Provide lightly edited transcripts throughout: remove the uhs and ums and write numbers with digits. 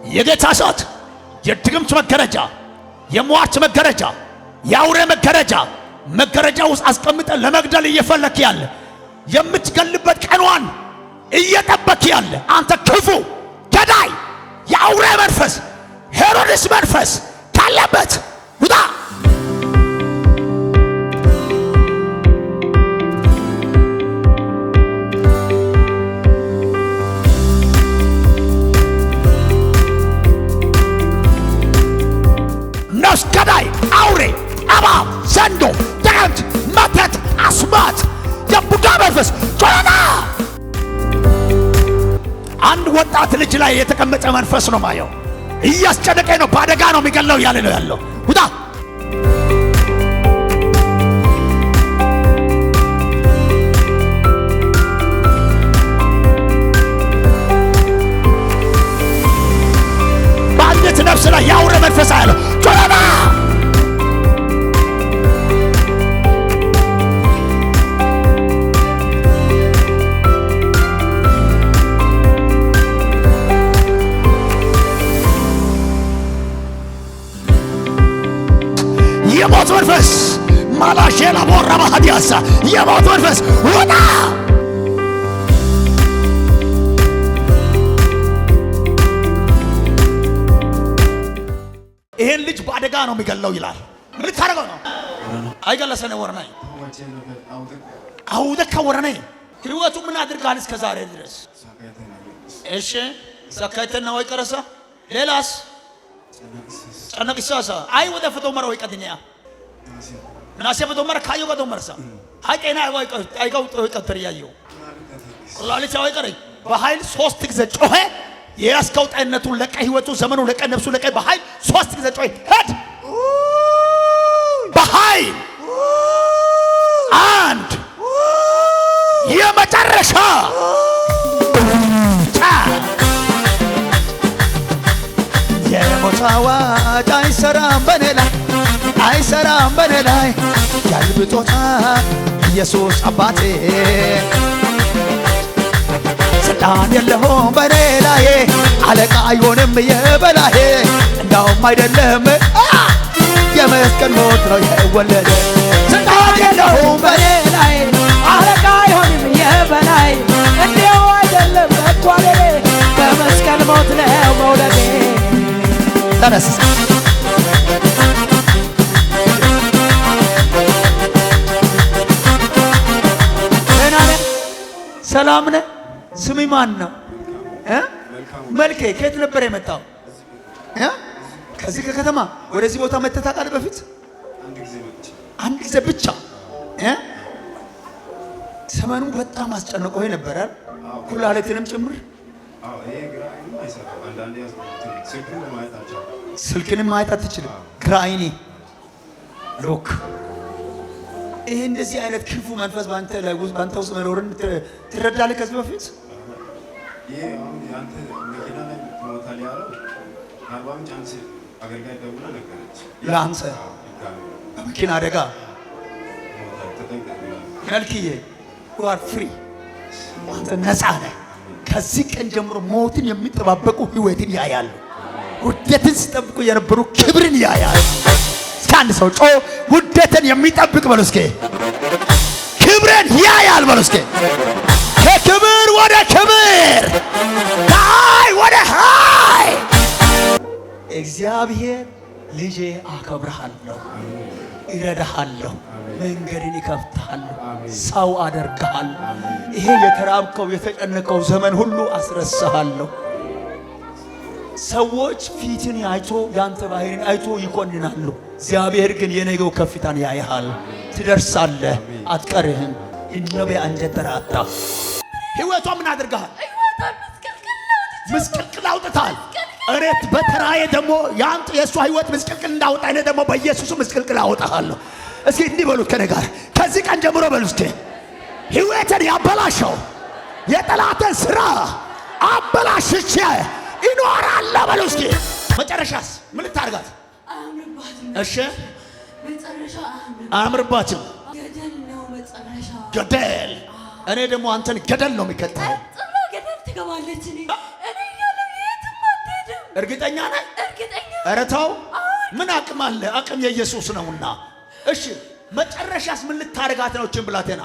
የጌታ እሳት የድግምት መገረጃ፣ የሟርት መገረጃ፣ የአውሬ መገረጃ ውስጥ አስቀምጠ ለመግደል እየፈለክ ያለ የምትገልበት ቀኗን እየጠበክ ያለ አንተ ክፉ ገዳይ የአውሬ መንፈስ ሄሮድስ መንፈስ ካለበት ውጣ። ነፍስ ገዳይ አውሬ እባብ ዘንዶ ድግምት መተት አስማት የቡዳ መንፈስ ጮና አንድ ወጣት ልጅ ላይ የተቀመጠ መንፈስ ነው ማየው። እያስጨነቀኝ ነው፣ በአደጋ ነው የሚገለው ያለ ነው ያለው። ውጣ። በአንዲት ነፍስ ላይ የአውሬ መንፈስ ያለው ጮና የሞት መንፈስ ማላሼላ ቦራ ማዲያሳ የሞት መንፈስ ወጣ። ይሄን ልጅ በአደጋ ነው የሚገለው ይላል። ምን ታረጋው ነው? አይገለሰነ ወርናይ አውደካ ወርናይ ህይወቱ ምን አድርጋል እስከ ዛሬ ድረስ? እሺ ሰካይተና ወይ ቀረሳ ሌላስ ጨነቅሳሳ አይ ወደ ፍቶ መራ ወይ ቀድኛ ናሴ ፍቶ መራ ካዩ ቀዶ መርሳ አይቀና ወይ አይቀው ቀጥር ያየው ቁላሊት ወይ ቀረይ በኃይል 3 ጊዜ ጮኸ። የያስከው ጤንነቱን ለቀ ህይወቱ ዘመኑ ለቀ ነፍሱ ለቀ በኃይል 3 ጊዜ ጮኸ። ሄድ በኃይል አንድ የመጨረሻ የሞት አዋጅ አይሰራም በኔ ላይ አይሰራም በኔ ላይ ገልብጦታል ኢየሱስ አባቴ። ስልጣን የለውም በኔ ላይ አለቃ አይሆንም የበላዬ። እንዳውም አይደለም የመስቀል ሞት ነው የወለደ። ስልጣን የለውም በኔ ላይ አለቃ አይሆንም የበላይ። እንዲያው አይደለም በቷሌ በመስቀል ሞት ነው መውለዴ። ተነስ ሰላም ነህ? ስምህ ማን ነው? መልኬ ከየት ነበር የመጣው? ከዚህ ከከተማ ወደዚህ ቦታ መተህ ታውቃለህ? በፊት አንድ ጊዜ ብቻ። ዘመኑ በጣም አስጨንቆ ነበር አይደል? ኩላሊትንም ጭምር ስልክንም ማየት አትችልም። ግራ አይኔ ሎክ። ይሄ እንደዚህ አይነት ክፉ መንፈስ ባንተ ላይ ባንተ ውስጥ መኖርን ትረዳለህ? ከዚህ በፊት ይሄ አሁን ያንተ መኪና ላይ ሞታል ያለው አርባም ቻንስ አገርጋይ ደውላ ነገረች። ለአንተ መኪና አደጋ መልክዬ you are free። አንተ ነፃ ነህ። ከዚህ ቀን ጀምሮ ሞትን የሚጠባበቁ ህይወትን ያያሉ። ውደትን ሲጠብቁ የነበሩ ክብርን ያያሉ። እስከ አንድ ሰው ጮ ውደትን የሚጠብቅ በሉ እስኪ ክብርን ያያል በሉ እስኪ። ከክብር ወደ ክብር ከኃይል ወደ ኃይል እግዚአብሔር ልጄ አከብርሃለሁ፣ እረዳሃለሁ፣ መንገድን ይከፍታለሁ፣ ሰው አደርግሃለሁ። ይሄ የተራብከው የተጨነቀው ዘመን ሁሉ አስረሳሃለሁ። ሰዎች ፊትን አይቶ ያንተ ባህሪን አይቶ ይኮንናሉ። እግዚአብሔር ግን የነገው ከፍታን ያያል። ትደርሳለህ፣ አትቀርህም። እነቤ አንጀተራታ ህይወቷ ምን አድርገሃል? ምስቅልቅል አውጥታል። እሬት በተራዬ ደግሞ ያንተ የሷ ህይወት ምስቅልቅል እንዳወጣ እኔ ደግሞ በኢየሱስ ምስቅልቅል አወጣሃለሁ። እስኪ እንዲህ በሉት ከኔ ጋር ከዚህ ቀን ጀምሮ በሉ እስኪ ህይወትን ያበላሸው የጠላትን ስራ አበላሽቼ ይኖራል በሉ እስኪ። መጨረሻስ ምን ልታርጋት? እሺ መጨረሻ አያምርባትም። ገደል ነው መጨረሻ ገደል። እኔ ደግሞ አንተን ገደል ነው የሚከተለው። ገደል ትገባለች። እኔ ያለው የትም አትሄድም። እርግጠኛ ነህ? እርግጠኛ። ኧረ ተው። ምን አቅም አለ? አቅም የኢየሱስ ነውና። እሺ መጨረሻስ ምን ልታረጋት ነው? እቺን ብላቴና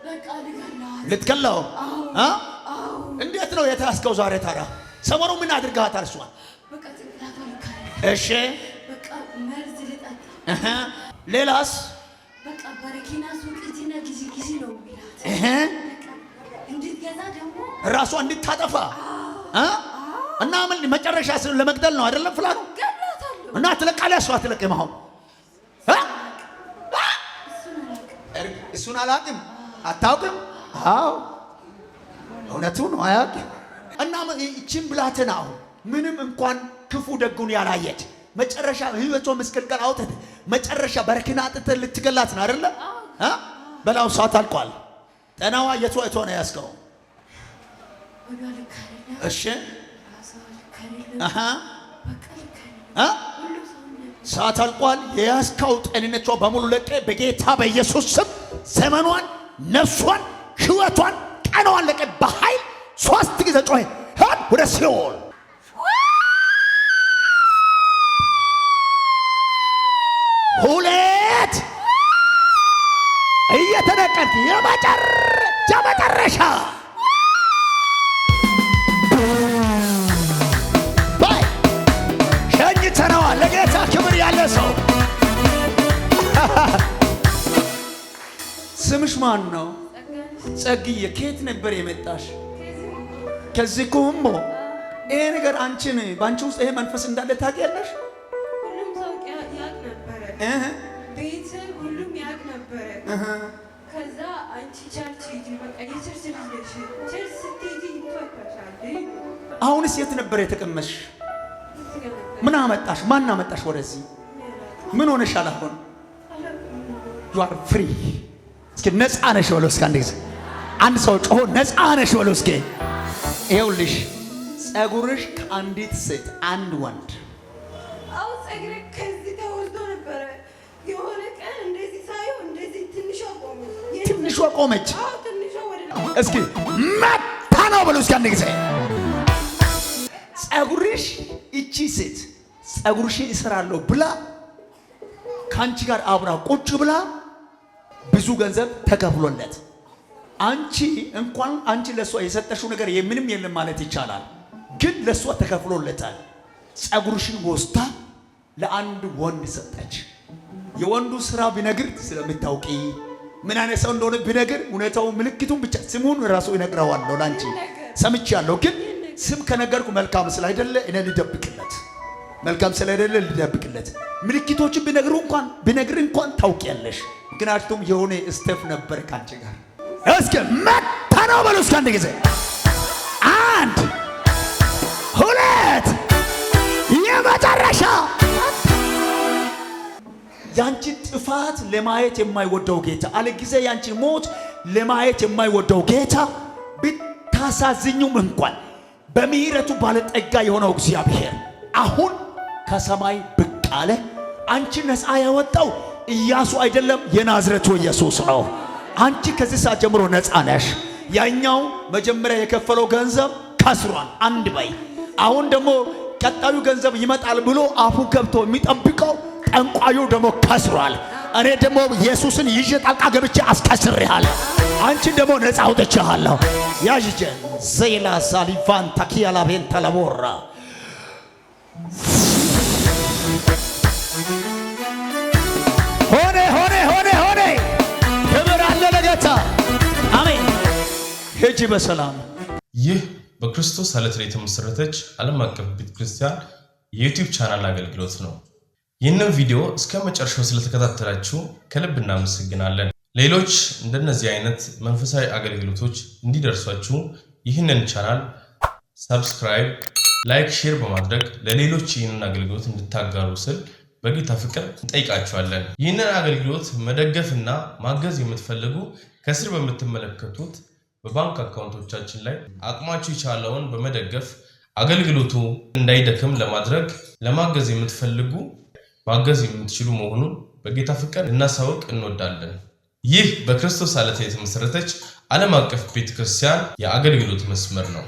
በቃ ልገላት። ልትገላው? እንዴት ነው የተያዝከው ዛሬ ታዲያ? ሰሞኑ ምን አድርጋታል እሷን? በቃ ጭንቅላቷ ልካለ። እሺ በቃ መርዝ ልጠጣ። ሌላስ? በቃ በረኪና ሱቅ እዚህና ጊዜ ነው የሚላት። እንድትገዛ ደግሞ ራሷ እንድታጠፋ እና ምን መጨረሻ ለመግደል ነው አይደለም? ፍላኑ ገላታለሁ እና ትለቃለህ። እሷ አትለቅም። አሁን እሱን አላውቅም። አታውቅም? አዎ እውነቱ ነው። አያውቅም። እና እቺን ብላቴና አሁን ምንም እንኳን ክፉ ደጉን ያላየች መጨረሻ ህይወቷ መስቀልቀል አውጥተህ መጨረሻ በረኪና አጥተህ ልትገላት ነው አይደለ? በላው ሰዓት አልቋል። ጠናዋ የቷ ነው ያስከው? እሺ ሰዓት አልቋል። የያዝከው ጤንነቷ በሙሉ ለቀ። በጌታ በኢየሱስ ስም ዘመኗን፣ ነፍሷን፣ ህይወቷን፣ ቀኗን ለቀ። በኃይል 3 ጊዜ ጮኸ ወደ ሲኦል። ሁለት እየተነቀልክ የመጨረሻ ባይ ሸኝተነዋል። ለጌታ ክብር ያለ ሰው ስምሽ ማን ነው? ጸግዬ። ከየት ነበር የመጣሽ? ከዚህ ኮምቦ። ይሄ ነገር አንቺን ባንቺ ውስጥ ይሄ መንፈስ እንዳለ ታውቂያለሽ? ሁሉም ሰው ያውቅ ነበረ። ቤተሰብ ሁሉም ያውቅ ነበረ። ከዛ አንቺ ቸርች ሂጂ፣ በቃ የቸርች ልጅ ነሽ፣ ቸርች ስትሄጂ ይተዋወቅሻል። አሁንስ የት ነበር የተቀመጥሽ? ምን አመጣሽ? ማን አመጣሽ ወደዚህ? ምን ሆነሻል አሁን? you are free። እስኪ ነፃ ነሽ በለው። እስኪ አንድ ጊዜ አንድ ሰው ጮሆ ነፃ ነሽ በለው እስኪ። ይኸውልሽ ጸጉርሽ ከአንዲት ሴት አንድ ወንድ ጸጉሬ ከዚህ ተወስዶ ነበረ። የሆነ ቀን እንደዚህ ሳየው እንደዚህ ትንሿ ቆመች። ትንሿ ቆመች። ትንሿ ወደ እስኪ መታ ነው በለው እስኪ አንድ ጊዜ። ጸጉርሽ እቺ ሴት ጸጉርሽን እሰራለሁ ብላ ከአንቺ ጋር አብራ ቁጭ ብላ ብዙ ገንዘብ ተከፍሎለት አንቺ እንኳን አንቺ ለሷ የሰጠሽው ነገር ምንም የለም ማለት ይቻላል። ግን ለሷ ተከፍሎለታል። ጸጉርሽን ወስታ ለአንድ ወንድ ሰጠች። የወንዱ ስራ ቢነግር ስለምታውቂ ምን አይነት ሰው እንደሆነ ቢነግር እውነታው ምልክቱን ብቻ ስሙን ራሱ ይነግረዋለሁ። ላንቺ ሰምቻለሁ። ግን ስም ከነገርኩ መልካም ስላይደለ እኔ ልደብቅለት፣ መልካም ስላይደለ ልደብቅለት። ምልክቶችን ቢነግር እንኳን ታውቂያለሽ። ምክንያቱም የሆነ ስቴፍ ነበር ካንቺ ጋር። እስኪ መታ ነው በሉ እስኪ አንድ ጊዜ። አንድ ሁለት የመጨረሻ። ያንቺ ጥፋት ለማየት የማይወደው ጌታ አለ ጊዜ ያንቺ ሞት ለማየት የማይወደው ጌታ ብታሳዝኙም እንኳን በምህረቱ ባለጠጋ የሆነው እግዚአብሔር አሁን ከሰማይ ብቅ አለ። አንቺ ነፃ ያወጣው ኢያሱ አይደለም፣ የናዝሬቱ ኢየሱስ ነው። አንቺ ከዚህ ሰዓት ጀምሮ ነፃ ነሽ። ያኛው መጀመሪያ የከፈለው ገንዘብ ከስሯል፣ አንድ በይ። አሁን ደግሞ ቀጣዩ ገንዘብ ይመጣል ብሎ አፉ ገብቶ የሚጠብቀው ጠንቋዩ ደግሞ ከስሯል። እኔ ደግሞ ኢየሱስን ይዤ ጣልቃ ገብቼ አስከስሬሃለሁ። አንቺን ደግሞ ነፃ አውጥቼሃለሁ። ያዥጀ ዘይላ ሳሊቫን ታኪያላ ቤንታ ለቦራ ሆነ ክብር አለ ለጌታ። አሜን። ሂጂ በሰላም። ይህ በክርስቶስ ዓለት ላይ የተመሰረተች ዓለም አቀፍ ቤተክርስቲያን የዩቲዩብ ቻናል አገልግሎት ነው። ይህንን ቪዲዮ እስከ መጨረሻው ስለተከታተላችሁ ከልብ እናመሰግናለን። ሌሎች እንደነዚህ አይነት መንፈሳዊ አገልግሎቶች እንዲደርሷችሁ ይህንን ቻናል ሰብስክራይብ፣ ላይክ፣ ሼር በማድረግ ለሌሎች ይህንን አገልግሎት እንድታጋሩ ስል በጌታ ፍቅር እንጠይቃችኋለን። ይህንን አገልግሎት መደገፍና ማገዝ የምትፈልጉ ከስር በምትመለከቱት በባንክ አካውንቶቻችን ላይ አቅማችሁ የቻለውን በመደገፍ አገልግሎቱ እንዳይደክም ለማድረግ ለማገዝ የምትፈልጉ ማገዝ የምትችሉ መሆኑን በጌታ ፍቅር ልናሳውቅ እንወዳለን። ይህ በክርስቶስ ዓለት የተመሰረተች ዓለም አቀፍ ቤተክርስቲያን የአገልግሎት መስመር ነው።